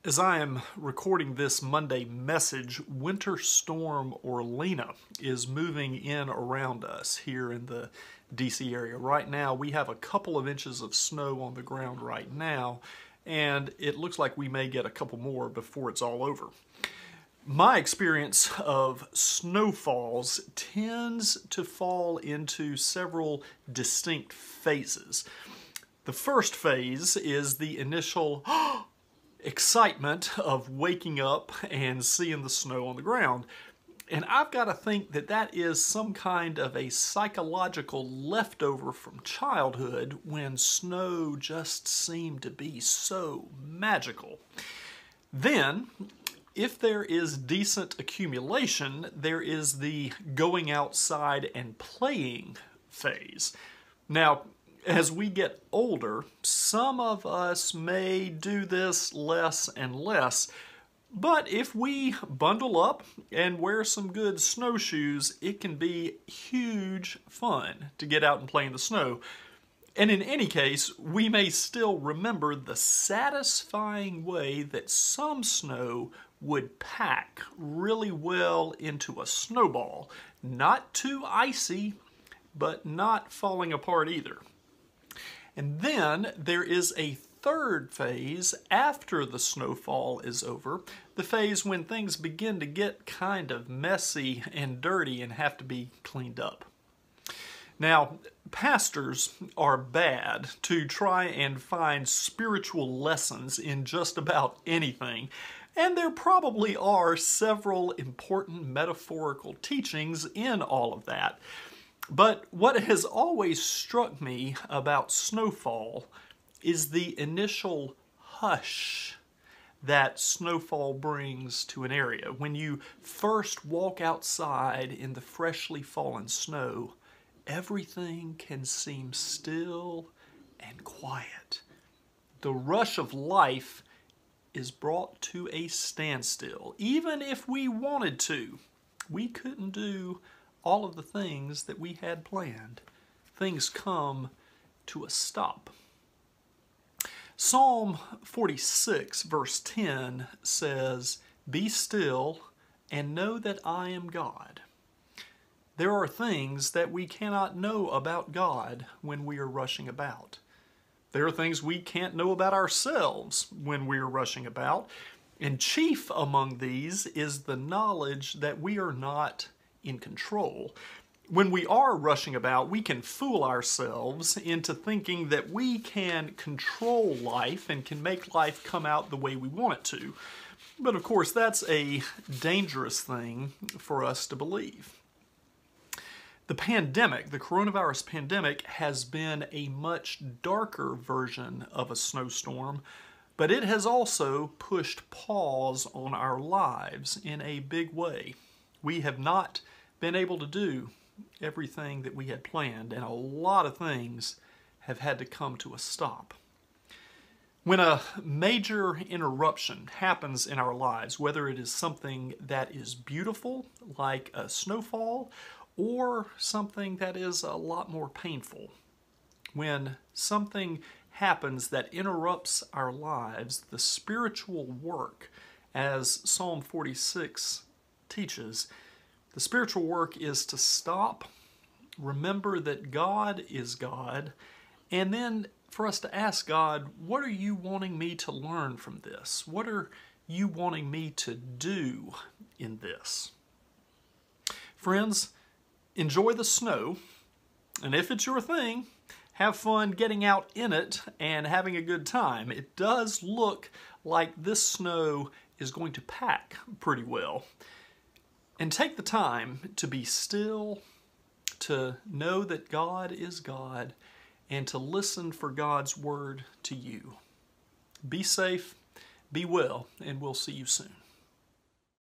As I am recording this Monday message, Winter Storm Orlena is moving in around us here in the DC area. Right now, we have a couple of inches of snow on the ground right now, and it looks like we may get a couple more before it's all over. My experience of snowfalls tends to fall into several distinct phases. The first phase is the initial excitement of waking up and seeing the snow on the ground. And I've got to think that that is some kind of a psychological leftover from childhood when snow just seemed to be so magical. Then, if there is decent accumulation, there is the going outside and playing phase. Now, as we get older, some of us may do this less and less, but if we bundle up and wear some good snowshoes, it can be huge fun to get out and play in the snow. And in any case, we may still remember the satisfying way that some snow would pack really well into a snowball. Not too icy, but not falling apart either. And then there is a third phase after the snowfall is over, the phase when things begin to get kind of messy and dirty and have to be cleaned up. Now, pastors are bad to try and find spiritual lessons in just about anything, and there probably are several important metaphorical teachings in all of that. But what has always struck me about snowfall is the initial hush that snowfall brings to an area. When you first walk outside in the freshly fallen snow, everything can seem still and quiet. The rush of life is brought to a standstill. Even if we wanted to, we couldn't do all of the things that we had planned. Things come to a stop. Psalm 46 verse 10 says, "Be still and know that I am God." There are things that we cannot know about God when we are rushing about. There are things we can't know about ourselves when we are rushing about. And chief among these is the knowledge that we are not in control. When we are rushing about, we can fool ourselves into thinking that we can control life and can make life come out the way we want it to. But of course, that's a dangerous thing for us to believe. The pandemic, the coronavirus pandemic, has been a much darker version of a snowstorm, but it has also pushed pause on our lives in a big way. We have not been able to do everything that we had planned, and a lot of things have had to come to a stop. When a major interruption happens in our lives, whether it is something that is beautiful, like a snowfall, or something that is a lot more painful, when something happens that interrupts our lives, the spiritual work, as Psalm 46 teaches, the spiritual work is to stop, remember that God is God, and then for us to ask God, what are you wanting me to learn from this? What are you wanting me to do in this? Friends, enjoy the snow, and if it's your thing, have fun getting out in it and having a good time. It does look like this snow is going to pack pretty well. And take the time to be still, to know that God is God, and to listen for God's word to you. Be safe, be well, and we'll see you soon.